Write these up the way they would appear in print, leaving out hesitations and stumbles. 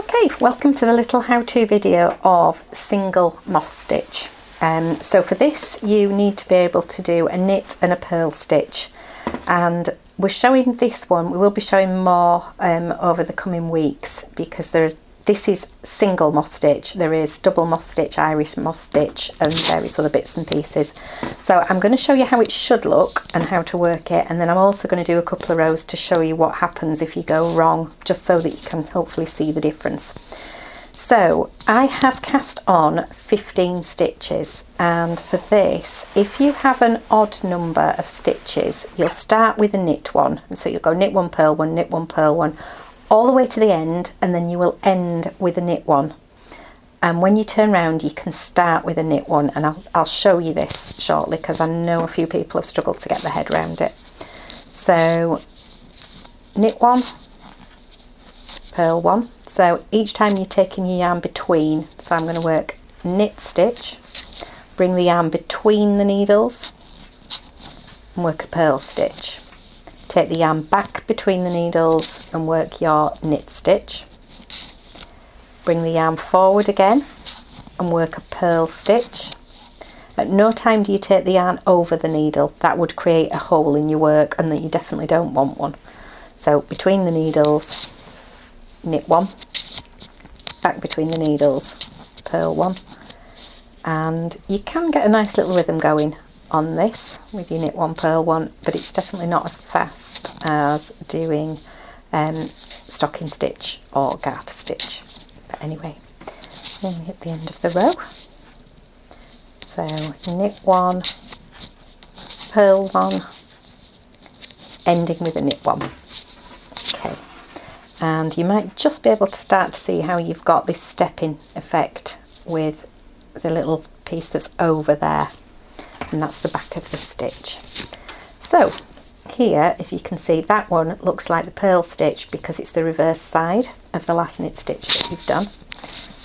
Okay, welcome to the little how-to video of single moss stitch. So for this you need to be able to do a knit and a purl stitch, and we're showing this one. We will be showing more over the coming weeks, because this is single moss stitch. There is double moss stitch, Irish moss stitch and various other bits and pieces. So I'm going to show you how it should look and how to work it, and then I'm also going to do a couple of rows to show you what happens if you go wrong, just so that you can hopefully see the difference. So I have cast on 15 stitches, and for this, if you have an odd number of stitches, you'll start with a knit one, and so you'll go knit one, purl one, knit one, purl one, all the way to the end, and then you will end with a knit one. And when you turn around, you can start with a knit one, and I'll show you this shortly, because I know a few people have struggled to get their head around it. So knit one, purl one. So each time you're taking your yarn between, so I'm going to work knit stitch, bring the yarn between the needles and work a purl stitch. Take the yarn back between the needles and work your knit stitch. Bring the yarn forward again and work a purl stitch. At no time do you take the yarn over the needle. That would create a hole in your work, and that you definitely don't want one. So between the needles, knit one, back between the needles, purl one, and you can get a nice little rhythm going on this with your knit one, purl one, but it's definitely not as fast as doing stocking stitch or garter stitch. But anyway, then we hit the end of the row. So knit one, purl one, ending with a knit one. Okay. And you might just be able to start to see how you've got this stepping effect with the little piece that's over there, and that's the back of the stitch. So here, as you can see, that one looks like the purl stitch because it's the reverse side of the last knit stitch that you've done.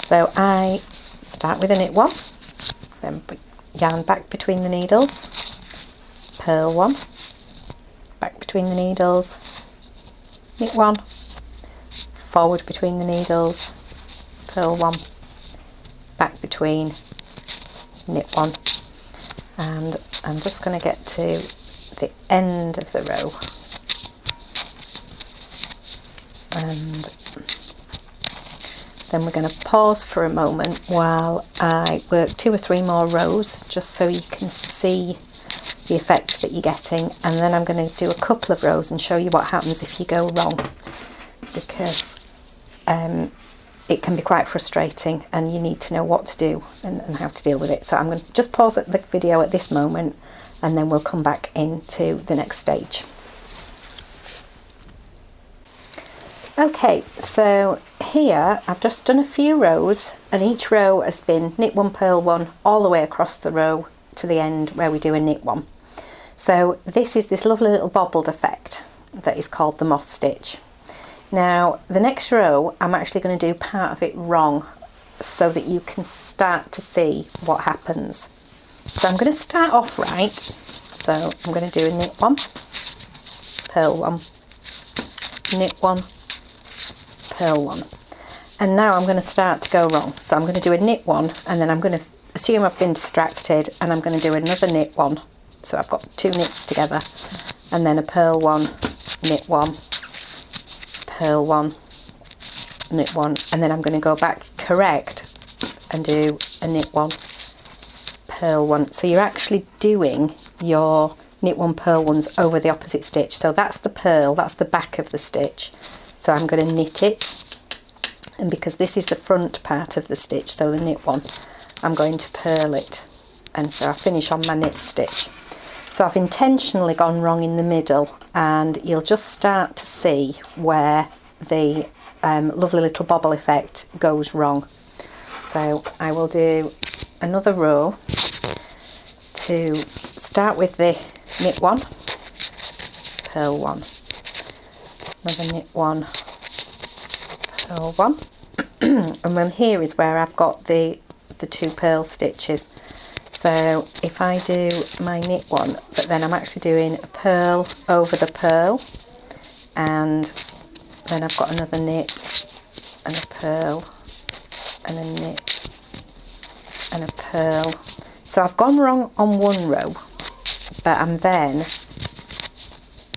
So I start with a knit one, then yarn back between the needles, purl one, back between the needles, knit one, forward between the needles, purl one, back between, knit one, and I'm just going to get to the end of the row, and then we're going to pause for a moment while I work 2 or 3 more rows, just so you can see the effect that you're getting, and then I'm going to do a couple of rows and show you what happens if you go wrong, because it can be quite frustrating and you need to know what to do and how to deal with it. So I'm going to just pause the video at this moment, and then we'll come back into the next stage. Okay, so here I've just done a few rows, and each row has been knit one, purl one, all the way across the row to the end where we do a knit one. So this is this lovely little bobbled effect that is called the moss stitch. Now the next row I'm actually going to do part of it wrong, so that you can start to see what happens. So I'm going to start off right. So I'm going to do a knit one, purl one, knit one, purl one, and now I'm going to start to go wrong. So I'm going to do a knit one, and then I'm going to assume I've been distracted, and I'm going to do another knit one. So I've got 2 knits together, and then a purl one, knit one, purl one, knit one, and then I'm going to go back correct and do a knit one, purl one. So you're actually doing your knit one, purl ones over the opposite stitch. So that's the purl, that's the back of the stitch. So I'm going to knit it, and because this is the front part of the stitch, so the knit one, I'm going to purl it, and so I finish on my knit stitch. So I've intentionally gone wrong in the middle, and you'll just start to see where the lovely little bobble effect goes wrong. So I will do another row to start with the knit one, purl one, another knit one, purl one, and then here is where I've got the 2 purl stitches. So if I do my knit one, but then I'm actually doing a purl over the purl, and then I've got another knit and a purl and a knit and a purl. So I've gone wrong on one row, but I'm then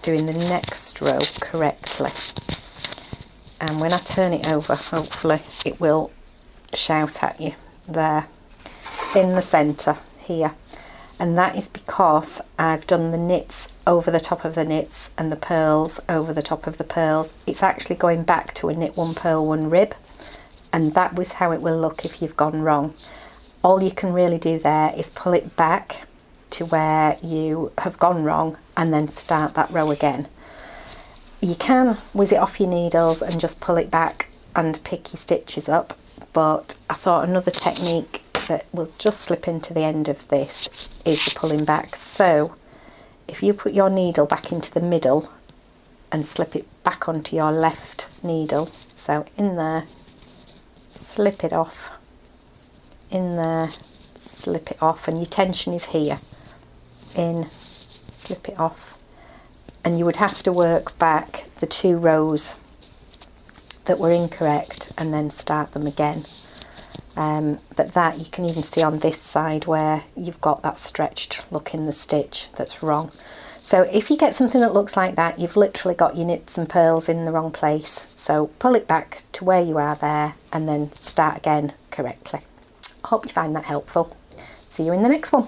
doing the next row correctly. And when I turn it over, hopefully it will shout at you there in the centre here. And that is because I've done the knits over the top of the knits and the purls over the top of the purls. It's actually going back to a knit one, purl one, rib, and that was how it will look if you've gone wrong. All you can really do there is pull it back to where you have gone wrong and then start that row again. You can whiz it off your needles and just pull it back and pick your stitches up, but I thought another technique that will just slip into the end of this is the pulling back. So if you put your needle back into the middle and slip it back onto your left needle, so in there, slip it off, in there, slip it off, and your tension is here, in, slip it off, and you would have to work back the 2 rows that were incorrect and then start them again. But that you can even see on this side where you've got that stretched look in the stitch that's wrong. So if you get something that looks like that, you've literally got your knits and purls in the wrong place. So pull it back to where you are there and then start again correctly. I hope you find that helpful. See you in the next one.